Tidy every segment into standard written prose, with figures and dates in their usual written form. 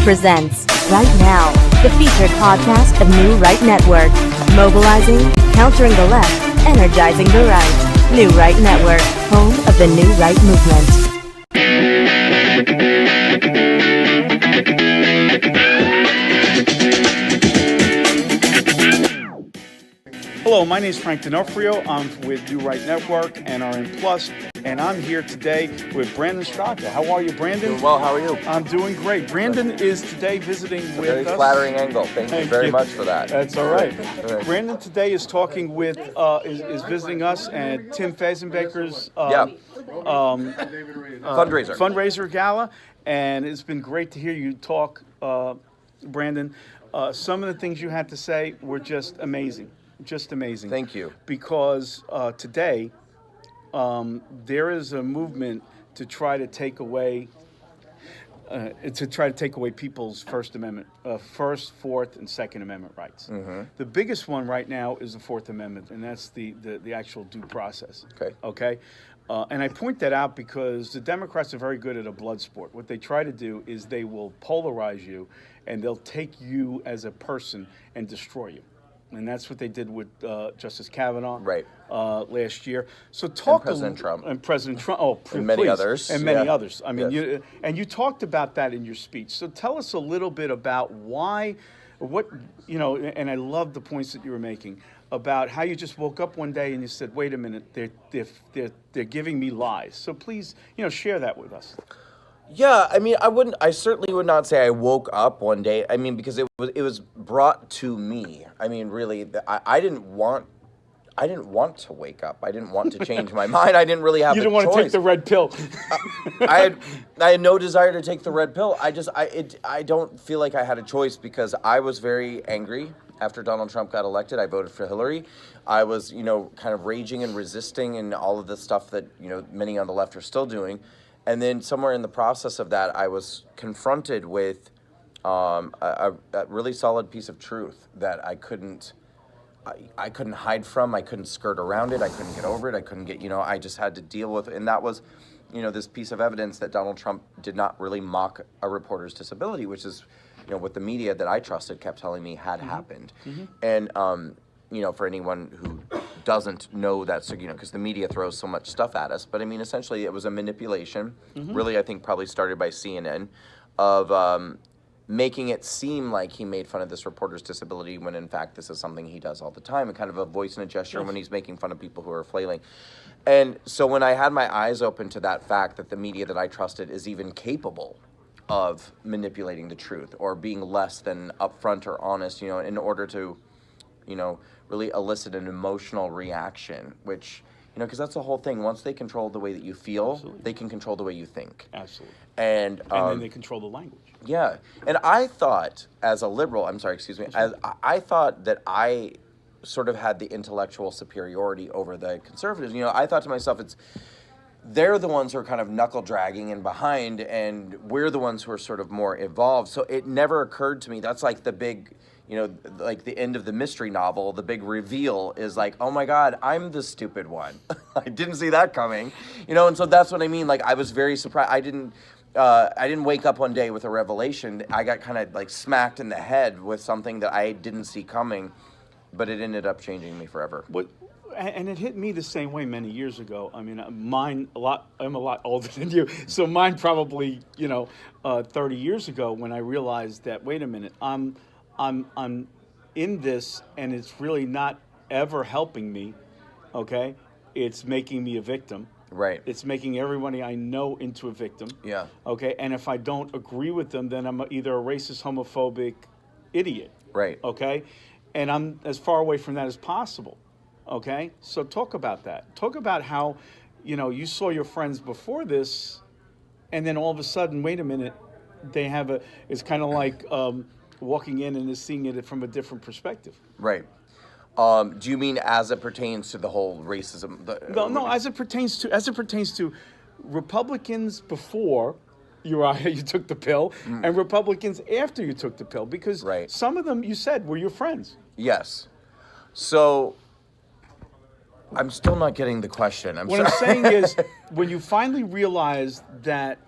presents Right Now, the featured podcast of New Right Network. Mobilizing, countering the left, energizing the right. New Right Network, home of the New Right movement. Hello, my name is Frank D'Onofrio. I'm with New Right Network and RN Plus, and I'm here today with Brandon STRAKA. How are you, Brandon? Doing well. How are you? I'm doing great. Brandon is today visiting with Very us. flattering angle. Thank you very much for that. That's all right. All right. Brandon today is talking with, is visiting us at Tim Fazenbaker's fundraiser gala, and it's been great to hear you talk, Brandon. Some of the things you had to say were just amazing. Just amazing. Thank you. Because today there is a movement to try to take away people's First Amendment, First, Fourth, and Second Amendment rights. Mm-hmm. The biggest one right now is the Fourth Amendment, and that's the actual due process. Okay. And I point that out because the Democrats are very good at a blood sport. What they try to do is they will polarize you, and they'll take you as a person and destroy you. And that's what they did with Justice Kavanaugh last year. So talk and President Trump. And many others. And many others. I mean, yes. you talked about that in your speech. So tell us a little bit about and I love the points that you were making about how you just woke up one day and you said, wait a minute, they're giving me lies. So please, share that with us. Yeah, I mean, I certainly would not say I woke up one day. I mean, because it was brought to me. I mean, really, I didn't want to wake up. I didn't want to change my mind. I didn't really have a choice. You didn't want to take the red pill. I had no desire to take the red pill. I don't feel like I had a choice because I was very angry after Donald Trump got elected. I voted for Hillary. I was, kind of raging and resisting and all of the stuff that, many on the left are still doing. And then somewhere in the process of that, I was confronted with a really solid piece of truth that I couldn't hide from. I couldn't skirt around it. I couldn't get over it. I couldn't get, I just had to deal with it. And that was, this piece of evidence that Donald Trump did not really mock a reporter's disability, which is, what the media that I trusted kept telling me had happened. Mm-hmm. And, for anyone who doesn't know that, because the media throws so much stuff at us. But I mean, essentially, it was a manipulation, really, I think probably started by CNN, of making it seem like he made fun of this reporter's disability when, in fact, this is something he does all the time, and kind of a voice and a gesture when he's making fun of people who are flailing. And so when I had my eyes open to that fact that the media that I trusted is even capable of manipulating the truth or being less than upfront or honest, in order to, really elicit an emotional reaction, which, because that's the whole thing. Once they control the way that you feel, Absolutely. They can control the way you think. Absolutely. And then they control the language. Yeah. And I thought, as a liberal, I thought that I sort of had the intellectual superiority over the conservatives. I thought to myself, they're the ones who are kind of knuckle dragging and behind, and we're the ones who are sort of more evolved. So it never occurred to me, that's like the big, like the end of the mystery novel, the big reveal is like, oh my God, I'm the stupid one. I didn't see that coming, and so that's what I mean. Like, I was very surprised. I didn't wake up one day with a revelation. I got kind of like smacked in the head with something that I didn't see coming, but it ended up changing me forever. And it hit me the same way many years ago. I mean, I'm a lot older than you, so mine probably, 30 years ago when I realized that, wait a minute, I'm in this, and it's really not ever helping me. Okay, it's making me a victim. Right. It's making everybody I know into a victim. Yeah. Okay, and if I don't agree with them, then I'm either a racist, homophobic idiot. Right. Okay, and I'm as far away from that as possible. Okay, so talk about that. Talk about how, you saw your friends before this, and then all of a sudden, wait a minute, it's kind of like walking in and seeing it from a different perspective. Right. Do you mean as it pertains to the whole racism? No, as it pertains to Republicans before you took the pill, and Republicans after you took the pill, because some of them, you said, were your friends. Yes. So I'm still not getting the question. I'm saying is, when you finally realized that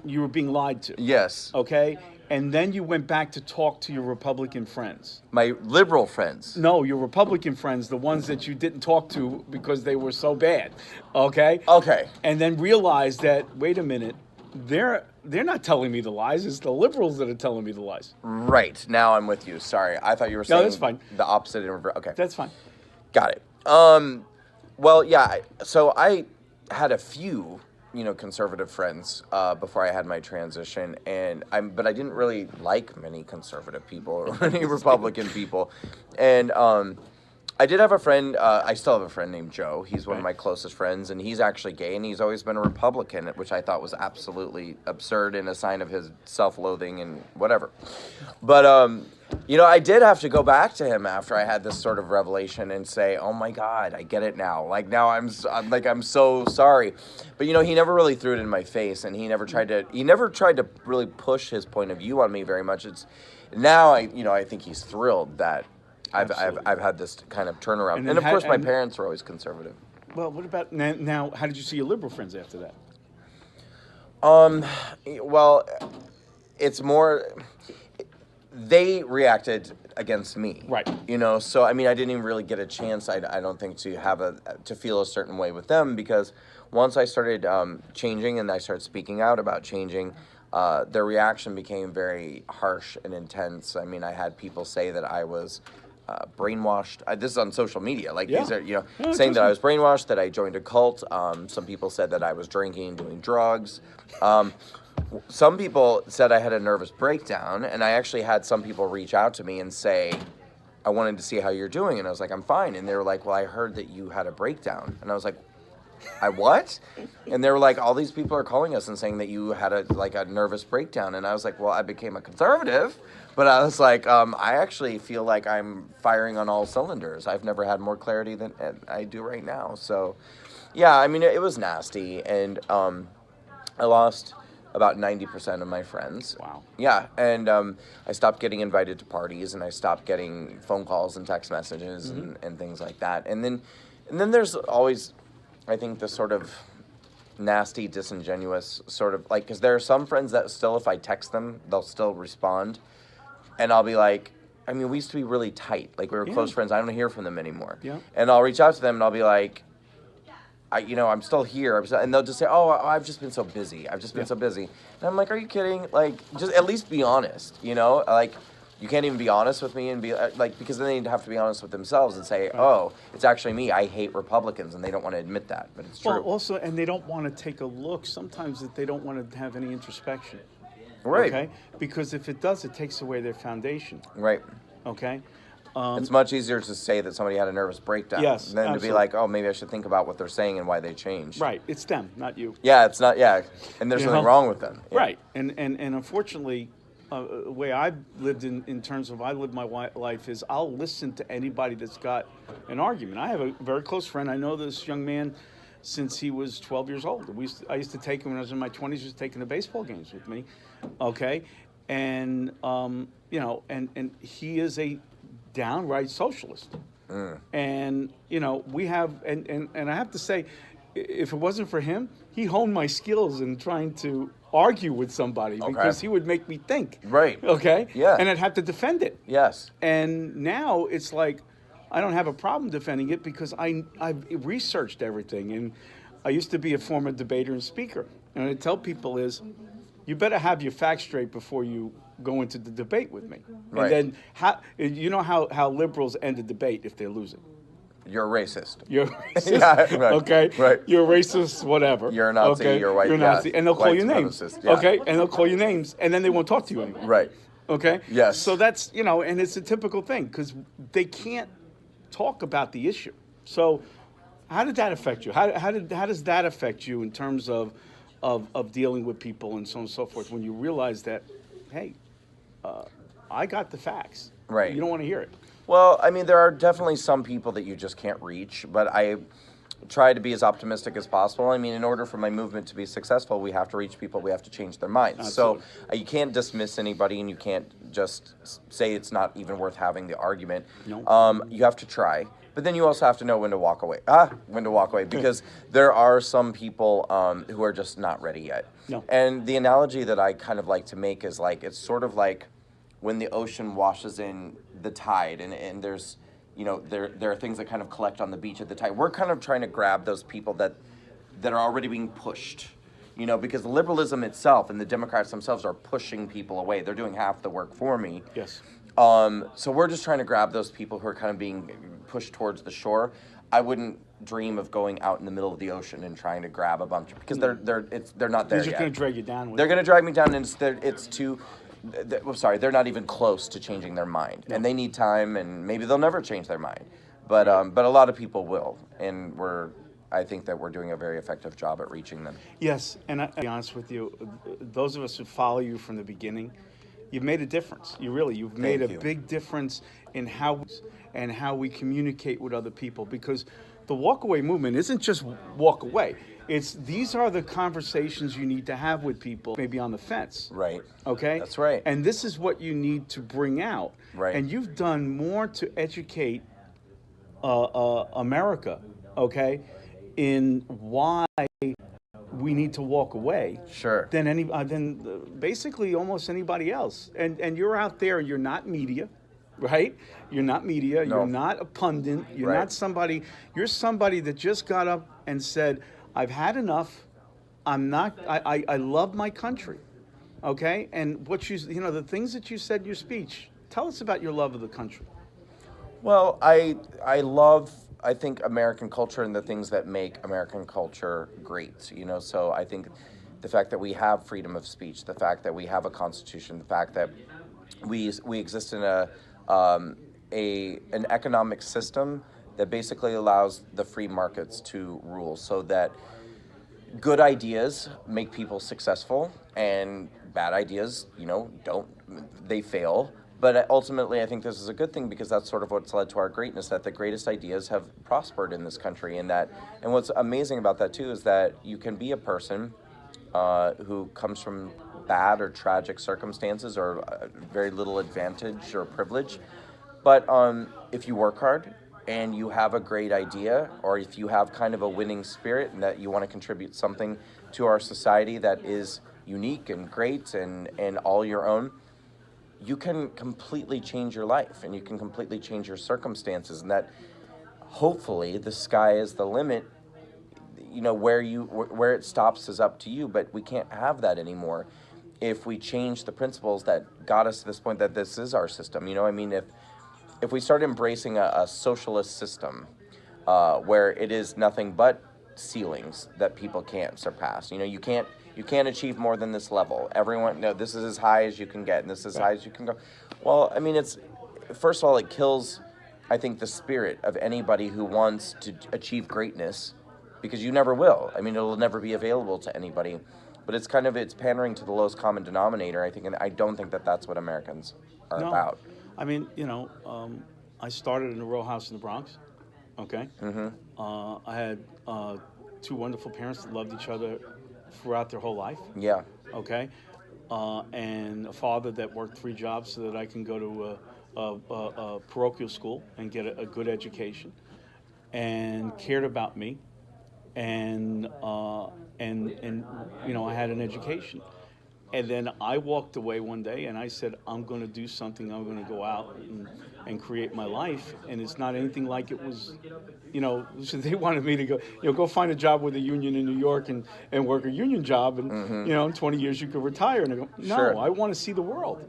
you were being lied to. Yes. Okay? And then you went back to talk to your Republican friends. My liberal friends. No, your Republican friends, the ones that you didn't talk to because they were so bad. Okay? Okay. And then realized that, wait a minute, they're not telling me the lies. It's the liberals that are telling me the lies. Right. Now I'm with you. Sorry. I thought you were saying No, that's fine. the opposite in reverse. Okay. That's fine. Got it. Well, yeah. So I had a few, conservative friends before I had my transition, but I didn't really like many conservative people or many Republican people, and I did have a friend. I still have a friend named Joe. He's one of my closest friends, and he's actually gay, and he's always been a Republican, which I thought was absolutely absurd and a sign of his self-loathing and whatever. But I did have to go back to him after I had this sort of revelation and say, "Oh my God, I get it now. Like now I'm so sorry." But he never really threw it in my face, and he never tried to really push his point of view on me very much. It's now I think he's thrilled that I've had this kind of turnaround. And of course my parents were always conservative. Well, what about now? How did you see your liberal friends after that? Well, it's more. They reacted against me, right? So I mean, I didn't even really get a chance. I don't think to feel a certain way with them, because once I started changing and I started speaking out about changing, their reaction became very harsh and intense. I mean, I had people say that I was brainwashed. This is on social media. These are saying that I was brainwashed, that I joined a cult. Some people said that I was drinking and doing drugs. Some people said I had a nervous breakdown, and I actually had some people reach out to me and say, I wanted to see how you're doing, and I was like, I'm fine. And they were like, well, I heard that you had a breakdown. And I was like, I what? And they were like, all these people are calling us and saying that you had a nervous breakdown. And I was like, well, I became a conservative, but I was like, I actually feel like I'm firing on all cylinders. I've never had more clarity than I do right now. So, yeah, I mean, it was nasty, and I lost about 90% of my friends. Wow. Yeah, and I stopped getting invited to parties, and I stopped getting phone calls and text messages and things like that. And then there's always, I think, this sort of nasty, disingenuous sort of, because there are some friends that still, if I text them, they'll still respond. And I'll be like, I mean, we used to be really tight. We were close friends. I don't hear from them anymore. Yeah. And I'll reach out to them, and I'll be like, I'm still here. And they'll just say, oh, I've just been so busy. I've just been so busy. And I'm like, are you kidding? Just at least be honest, you can't even be honest with me and be because then they'd have to be honest with themselves and say, oh, it's actually me. I hate Republicans, and they don't want to admit that, but it's true. Well, also, and they don't want to take a look. Sometimes that they don't want to have any introspection. Right. Okay? Because if it does, it takes away their foundation. Right. Okay? It's much easier to say that somebody had a nervous breakdown than absolutely. to be like, oh, maybe I should think about what they're saying and why they changed. Right. It's them, not you. Yeah, it's not, and there's nothing wrong with them. Yeah. Right. And unfortunately, the way I've lived in terms of I live my life is I'll listen to anybody that's got an argument. I have a very close friend. I know this young man since he was 12 years old. I used to take him when I was in my 20s, he was taking the baseball games with me. Okay? And, and he is a downright socialist. And we have and I have to say, if it wasn't for him, he honed my skills in trying to argue with somebody, because he would make me think. Right. Okay? Yeah. And I'd have to defend it. Yes. And now it's like I don't have a problem defending it because I've researched everything, and I used to be a former debater and speaker. And what I tell people is, you better have your facts straight before you go into the debate with me. Right. And then how liberals end a debate if they're losing. You're a racist. You're a racist. Yeah, right. Okay. Right. You're a racist, whatever. You're a Nazi. Okay? You're white. You're a Nazi, and they'll call you names. Yeah. Okay, and they'll call you names, and then they won't talk to you anymore. Right. Okay. Yes. So that's and it's a typical thing because they can't talk about the issue. So, how did that affect you? How does that affect you in terms of dealing with people and so on and so forth when you realize that, hey, I got the facts. Right. You don't want to hear it. Well, I mean, there are definitely some people that you just can't reach, but I try to be as optimistic as possible. I mean, in order for my movement to be successful, we have to reach people, we have to change their minds. Absolutely. So you can't dismiss anybody, and you can't just say it's not even worth having the argument. No. You have to try. But then you also have to know when to walk away. When to walk away, because there are some people who are just not ready yet. No. And the analogy that I kind of like to make is like, it's sort of like when the ocean washes in the tide, and there's, you know, there are things that kind of collect on the beach at the tide. We're kind of trying to grab those people that are already being pushed, you know, because liberalism itself and the Democrats themselves are pushing people away. They're doing half the work for me. Yes. So we're just trying to grab those people who are kind of being pushed towards the shore. I wouldn't dream of going out in the middle of the ocean and trying to grab a bunch, because they're not there They're just yet. going to drag you down. They're going to drag me down, and it's too. I'm sorry, they're not even close to changing their mind, and they need time, and maybe they'll never change their mind, but a lot of people will, and I think that we're doing a very effective job at reaching them. Yes, and I'll be honest with you, those of us who follow you from the beginning, you've made a difference. You've made a big difference in how we communicate with other people, because the walkaway movement isn't just walk away. These are the conversations you need to have with people maybe on the fence. Right. Okay? That's right. And this is what you need to bring out. Right. And you've done more to educate America, okay, in why we need to walk away. Sure. Than basically almost anybody else. And you're out there, and you're not media. Right? You're not media. No. You're not a pundit. You're not somebody. You're somebody that just got up and said, I've had enough. I love my country. Okay? And the things that you said in your speech, tell us about your love of the country. Well, I love, I think, American culture and the things that make American culture great. You know, so I think the fact that we have freedom of speech, the fact that we have a constitution, the fact that we exist in an economic system that basically allows the free markets to rule, so that good ideas make people successful and bad ideas, they fail. But ultimately, I think this is a good thing, because that's sort of what's led to our greatness, that the greatest ideas have prospered in this country. And what's amazing about that, too, is that you can be a person who comes from bad or tragic circumstances or very little advantage or privilege. But if you work hard and you have a great idea, or if you have kind of a winning spirit and that you want to contribute something to our society that is unique and great and all your own, you can completely change your life, and you can completely change your circumstances, and that hopefully the sky is the limit. Where it stops is up to you, but we can't have that anymore if we change the principles that got us to this point, that this is our system. If we start embracing a socialist system where it is nothing but ceilings that people can't surpass, you can't achieve more than this level. Everyone, this is as high as you can get, and this is as high as you can go. Well, first of all, it kills, I think, the spirit of anybody who wants to achieve greatness, because you never will. It'll never be available to anybody. But it's pandering to the lowest common denominator, I think, and I don't think that that's what Americans are about. I started in a row house in the Bronx, okay? Mm-hmm. I had two wonderful parents that loved each other throughout their whole life. Yeah. Okay? And a father that worked 3 jobs so that I can go to a parochial school and get a good education, and cared about me, and I had an education. And then I walked away one day and I said, I'm going to do something. I'm going to go out and create my life. And it's not anything like it was, so they wanted me to go find a job with a union in New York and work a union job. And, in 20 years you could retire. And I go, no, sure. I want to see the world,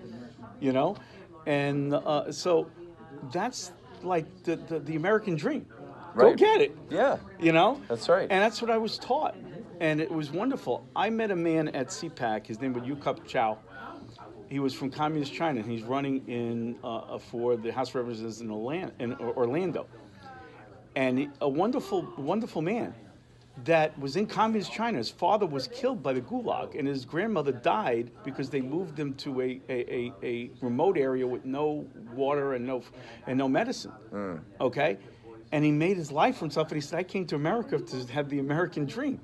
And so that's like the American dream. Right. Go get it. Yeah. That's right. And that's what I was taught. And it was wonderful. I met a man at CPAC. His name was Yucup Chow. He was from Communist China, and he's running for the House of Representatives in Orlando. And a wonderful, wonderful man that was in Communist China. His father was killed by the Gulag, and his grandmother died because they moved him to a remote area with no water and no medicine. Okay? And he made his life for himself, and he said, I came to America to have the American dream.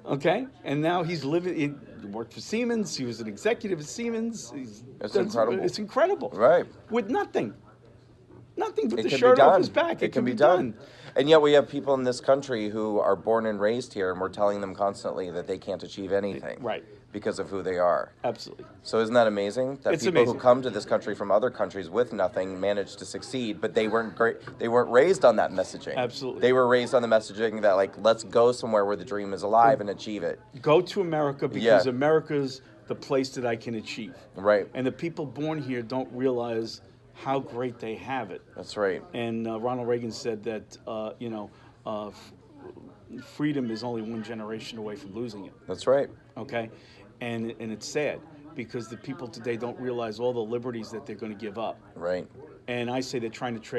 Okay? And now he's living, he worked for Siemens, he was an executive at Siemens. That's incredible. It's incredible. Right. With nothing. Nothing but It the can be shirt off done. his back. It can be done. And yet we have people in this country who are born and raised here, and we're telling them constantly that they can't achieve anything. Right. Because of who they are. Absolutely. So isn't that amazing? That It's people amazing. who come to this country from other countries with nothing manage to succeed, but they weren't great. They weren't raised on that messaging. Absolutely. They were raised on the messaging that, like, let's go somewhere where the dream is alive and achieve it. Go to America because America's the place that I can achieve. Right. And the people born here don't realize how great they have it. That's right. And Ronald Reagan said that, freedom is only one generation away from losing it. That's right. Okay? And it's sad because the people today don't realize all the liberties that they're going to give up. Right. And I say they're trying to trade